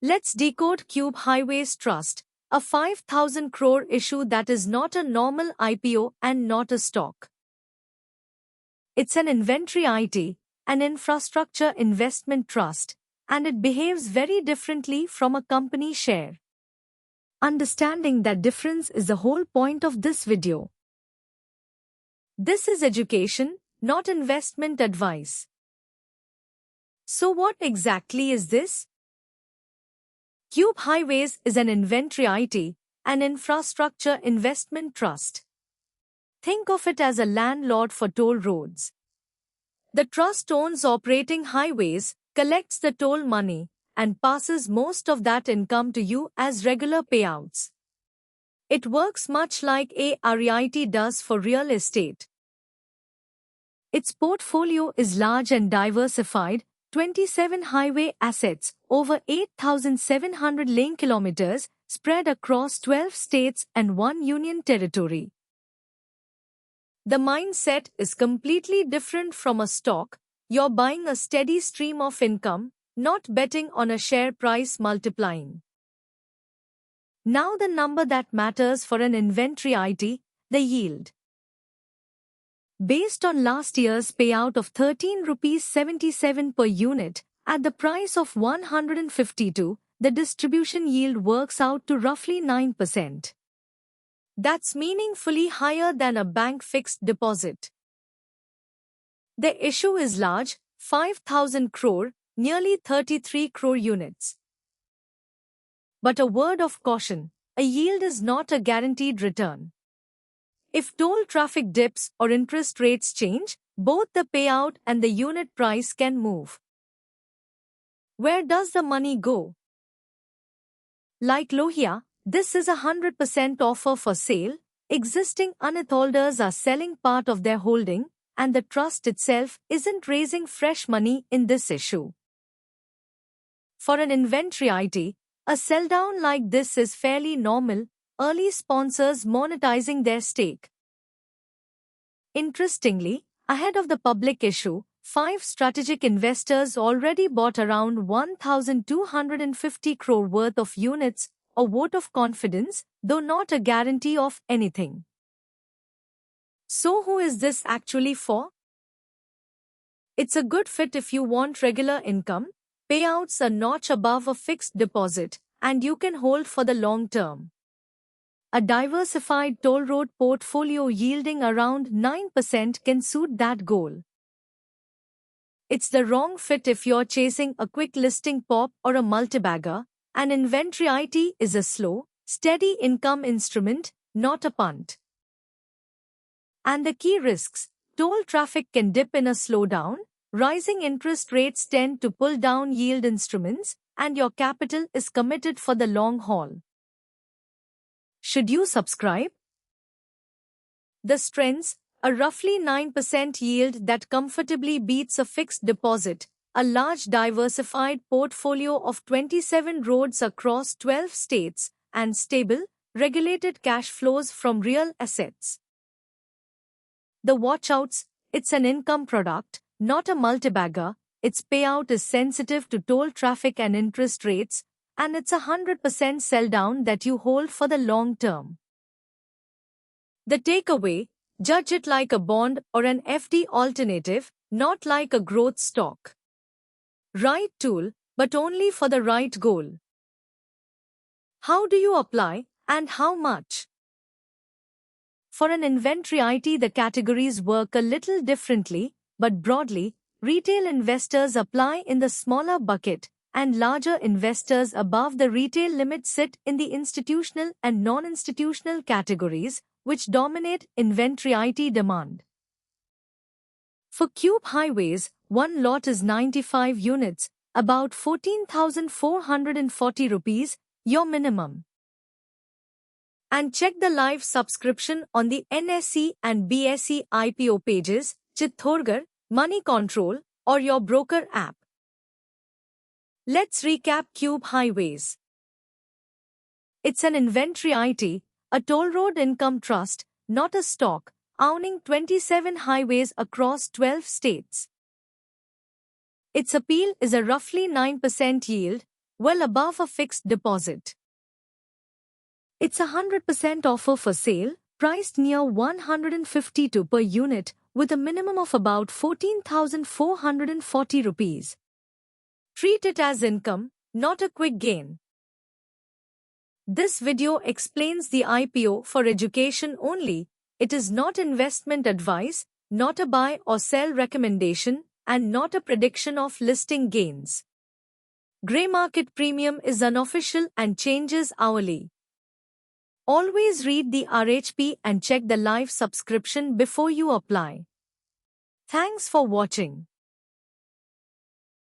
Let's decode Cube Highways Trust, a 5,000 crore issue that is not a normal IPO and not a stock. It's an inventory IT, an infrastructure investment trust, and it behaves very differently from a company share. Understanding that difference is the whole point of this video. This is education, not investment advice. So what exactly is this? Cube Highways is an inventory IT, an infrastructure investment trust. Think of it as a landlord for toll roads. The trust owns operating highways, collects the toll money, and passes most of that income to you as regular payouts. It works much like a REIT does for real estate. Its portfolio is large and diversified, 27 highway assets, over 8,700 lane kilometers, spread across 12 states and 1 union territory. The mindset is completely different from a stock. You're buying a steady stream of income, not betting on a share price multiplying. Now the number that matters for an inventory IT, the yield. Based on last year's payout of ₹13.77 per unit, at the price of 152, the distribution yield works out to roughly 9%. That's meaningfully higher than a bank fixed deposit. The issue is large, 5,000 crore, nearly 33 crore units. But a word of caution, a yield is not a guaranteed return. If toll traffic dips or interest rates change, both the payout and the unit price can move. Where does the money go? Like Lohia, this is a 100% offer for sale. Existing unitholders are selling part of their holding, and the trust itself isn't raising fresh money in this issue. For an inventory IT, a sell-down like this is fairly normal, early sponsors monetizing their stake. Interestingly, ahead of the public issue, 5 strategic investors already bought around 1,250 crore worth of units, a vote of confidence, though not a guarantee of anything. So who is this actually for? It's a good fit if you want regular income, payouts a notch above a fixed deposit, and you can hold for the long term. A diversified toll road portfolio yielding around 9% can suit that goal. It's the wrong fit if you're chasing a quick listing pop or a multibagger. An inventory IT is a slow, steady income instrument, not a punt. And the key risks: toll traffic can dip in a slowdown, rising interest rates tend to pull down yield instruments, and your capital is committed for the long haul. Should you subscribe? The strengths: a roughly 9% yield that comfortably beats a fixed deposit, a large diversified portfolio of 27 roads across 12 states, and stable, regulated cash flows from real assets. The watchouts: it's an income product, not a multibagger, its payout is sensitive to toll traffic and interest rates, and it's a 100% sell-down that you hold for the long term. The takeaway: judge it like a bond or an FD alternative, not like a growth stock. Right tool, but only for the right goal. How do you apply, and how much? For an inventory IT, the categories work a little differently, but broadly, retail investors apply in the smaller bucket, and larger investors above the retail limit sit in the institutional and non-institutional categories, which dominate inventory IT demand. For Cube Highways, one lot is 95 units, about 14,440 rupees, your minimum. And check the live subscription on the NSE and BSE IPO pages, Chittorgarh, Money Control, or your broker app. Let's recap Cube Highways. It's an inventory IT, a toll road income trust, not a stock, owning 27 highways across 12 states. Its appeal is a roughly 9% yield, well above a fixed deposit. It's a 100% offer for sale, priced near 152 per unit, with a minimum of about 14,440 rupees. Treat it as income, not a quick gain. This video explains the IPO for education only. It is not investment advice, not a buy or sell recommendation, and not a prediction of listing gains. Grey market premium is unofficial and changes hourly. Always read the RHP and check the live subscription before you apply. Thanks for watching.